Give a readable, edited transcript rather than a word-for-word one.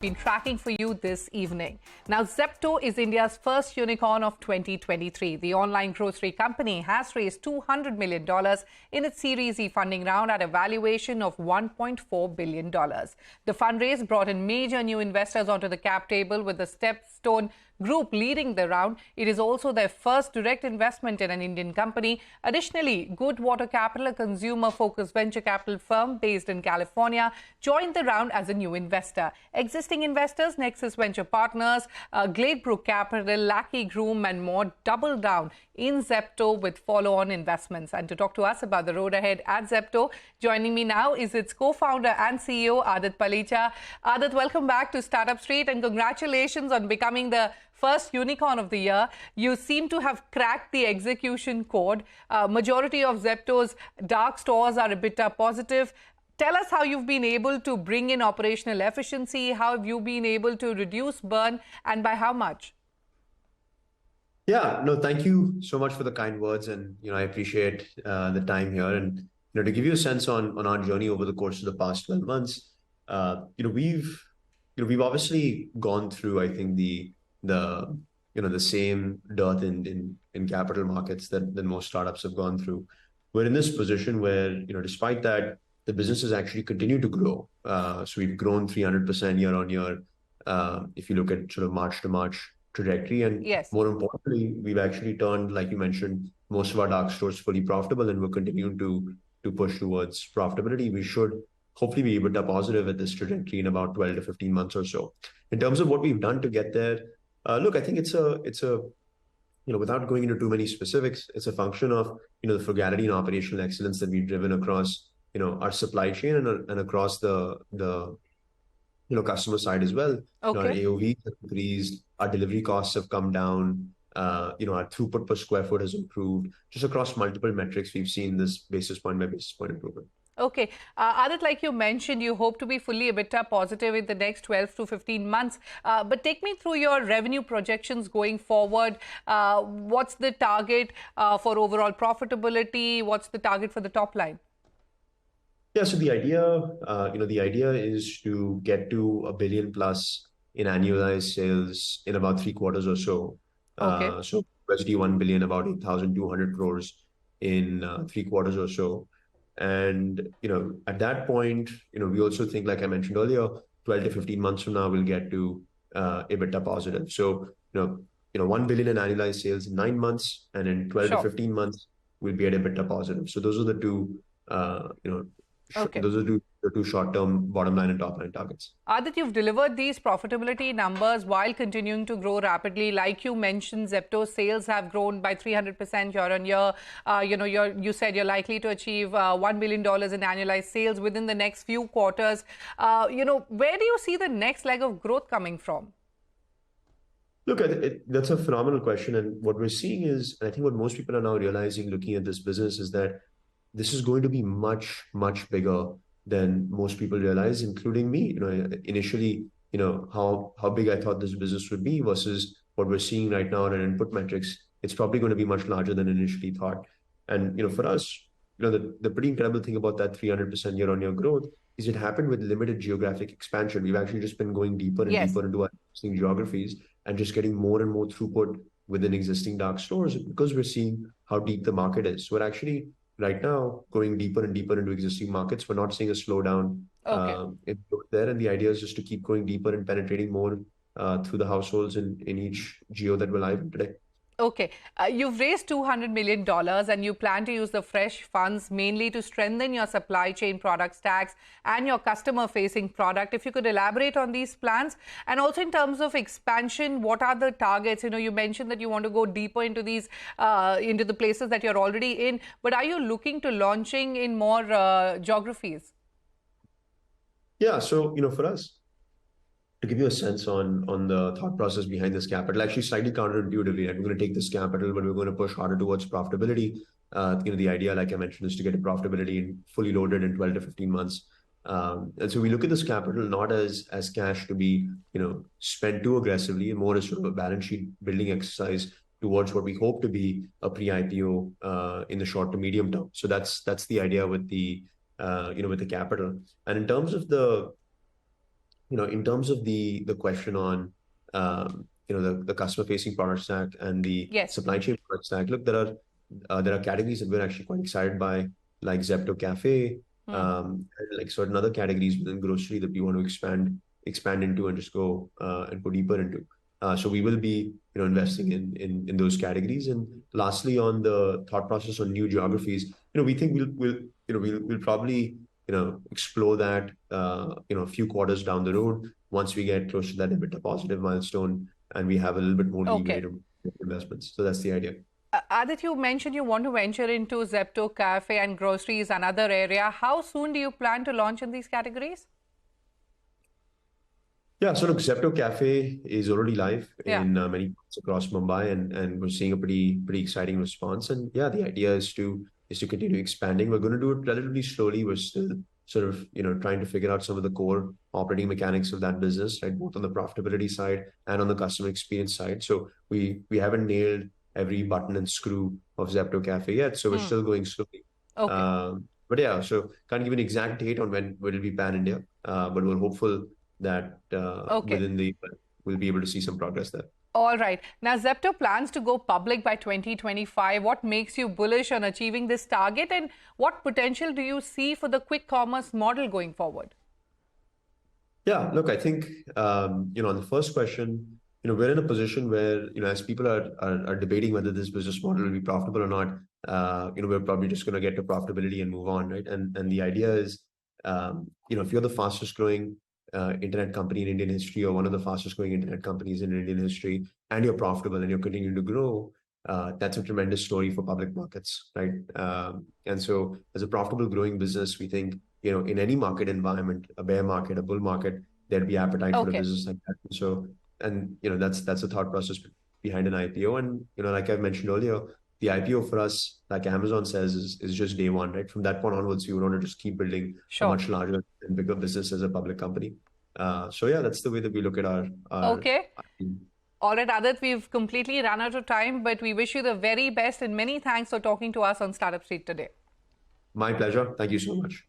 been tracking for you this evening. Now, Zepto is India's first unicorn of 2023. The online grocery company has raised $200 million in its Series E funding round at a valuation of $1.4 billion. The fundraise brought in major new investors onto the cap table, with the Stepstone Group leading the round. It is also their first direct investment in an Indian company. Additionally, Goodwater Capital, a consumer-focused venture capital firm based in California, joined the round as a new investor. Existing investors, Nexus Venture Partners, Gladebrook Capital, Lackey Groom and more doubled down in Zepto with follow-on investments. And to talk to us about the road ahead at Zepto, joining me now is its co-founder and CEO, Adit Palicha. Adit, welcome back to Startup Street and congratulations on becoming the first unicorn of the year. You seem to have cracked the execution code. Majority of Zepto's dark stores are EBITDA positive. Tell us how you've been able to bring in operational efficiency. How have you been able to reduce burn, and by how much? Yeah, no, thank you so much for the kind words, and I appreciate the time here. And to give you a sense on our journey over the course of the past 12 months, we've obviously gone through, I think, the same dearth in capital markets that most startups have gone through. We're in this position where, despite that, the business has actually continued to grow. So we've grown 300% year on year. If you look at sort of March to March trajectory, and yes, more importantly, we've actually turned, like you mentioned, most of our dark stores fully profitable, and we're continuing to push towards profitability. We should hopefully be EBITDA positive at this trajectory in about 12 to 15 months or so. In terms of what we've done to get there, look, I think it's a without going into too many specifics, it's a function of the frugality and operational excellence that we've driven across our supply chain and across the customer side as well. Okay. Our AOV have increased, our delivery costs have come down, our throughput per square foot has improved. Just across multiple metrics, we've seen this basis point by basis point improvement. Okay. Adit, like you mentioned, you hope to be fully EBITDA positive in the next 12 to 15 months. But take me through your revenue projections going forward. What's the target for overall profitability? What's the target for the top line? Yeah, so the idea is to get to $1 billion plus in annualized sales in about 3 quarters or so. Okay. So $1 billion, about 8,200 crores in 3 quarters or so. And at that point, we also think, like I mentioned earlier, 12 to 15 months from now, we'll get to EBITDA positive. So $1 billion in annualized sales in 9 months, and in 12 to 15 months, we'll be at EBITDA positive. So those are the two, Okay. Those are the two short-term bottom line and top line targets. Adit, you've delivered these profitability numbers while continuing to grow rapidly. Like you mentioned, Zepto's sales have grown by 300% year on year. You said you're likely to achieve $1 billion in annualized sales within the next few quarters. Where do you see the next leg of growth coming from? Look, that's a phenomenal question. And what we're seeing is, and I think what most people are now realizing looking at this business, is that this is going to be much, much bigger than most people realize, including me. Initially, how big I thought this business would be versus what we're seeing right now in our input metrics, it's probably going to be much larger than initially thought. And for us, the pretty incredible thing about that 300% year-on-year growth is it happened with limited geographic expansion. We've actually just been going deeper and deeper into our existing geographies and just getting more and more throughput within existing dark stores, because we're seeing how deep the market is. So we're actually right now going deeper and deeper into existing markets. We're not seeing a slowdown there. And the idea is just to keep going deeper and penetrating more through the households in each geo that we're live in today. Okay. You've raised $200 million and you plan to use the fresh funds mainly to strengthen your supply chain product stacks and your customer-facing product. If you could elaborate on these plans, and also in terms of expansion, what are the targets? You mentioned that you want to go deeper into these, into the places that you're already in, but are you looking to launching in more geographies? Yeah, so, for us, to give you a sense on the thought process behind this capital, actually slightly counterintuitively, we're going to take this capital, but we're going to push harder towards profitability. The idea, like I mentioned, is to get to profitability and fully loaded in 12 to 15 months. And so we look at this capital not as cash to be, spent too aggressively, and more as sort of a balance sheet building exercise towards what we hope to be a pre-IPO in the short to medium term. So that's the idea with the capital. And in terms of the in terms of the question on the customer facing product stack and the Yes. supply chain product stack, look, there are categories that we're actually quite excited by, like Zepto Cafe, and like certain other categories within grocery that we want to expand into and just go and go deeper into. So we will be investing in those categories. And lastly, on the thought process on new geographies, we think we'll probably explore that a few quarters down the road once we get close to that EBITDA positive milestone and we have a little bit more leeway Okay. to make investments. So that's the idea. Adit, you mentioned you want to venture into Zepto Cafe and groceries, another area. How soon do you plan to launch in these categories? Yeah, so look, Zepto Cafe is already live Yeah. in many parts across Mumbai, and we're seeing a pretty exciting response. And yeah, the idea is to continue expanding. We're going to do it relatively slowly. We're still sort of trying to figure out some of the core operating mechanics of that business, right? Both on the profitability side and on the customer experience side. So we haven't nailed every button and screw of Zepto Cafe yet, so we're still going slowly. Okay. But yeah, so can't give an exact date on when will it be pan India, but we're hopeful that Okay. we'll be able to see some progress there. All right. Now, Zepto plans to go public by 2025. What makes you bullish on achieving this target, and what potential do you see for the quick commerce model going forward? Yeah, look, I think on the first question, we're in a position where as people are debating whether this business model will be profitable or not, we're probably just going to get to profitability and move on, right? And the idea is, if you're the fastest growing internet company in Indian history, or one of the fastest growing internet companies in Indian history, and you're profitable and you're continuing to grow, that's a tremendous story for public markets, right? And so as a profitable growing business, we think, in any market environment, a bear market, a bull market, there'd be appetite for a Okay. business like that. So, and that's the thought process behind an IPO. And like I've mentioned earlier, the IPO for us, like Amazon says, is just day one, right? From that point onwards, we want to just keep building a Sure. much larger and bigger business as a public company. So yeah, that's the way that we look at our Okay. IPO. All right, Adit, we've completely run out of time, but we wish you the very best and many thanks for talking to us on Startup Street today. My pleasure. Thank you so much.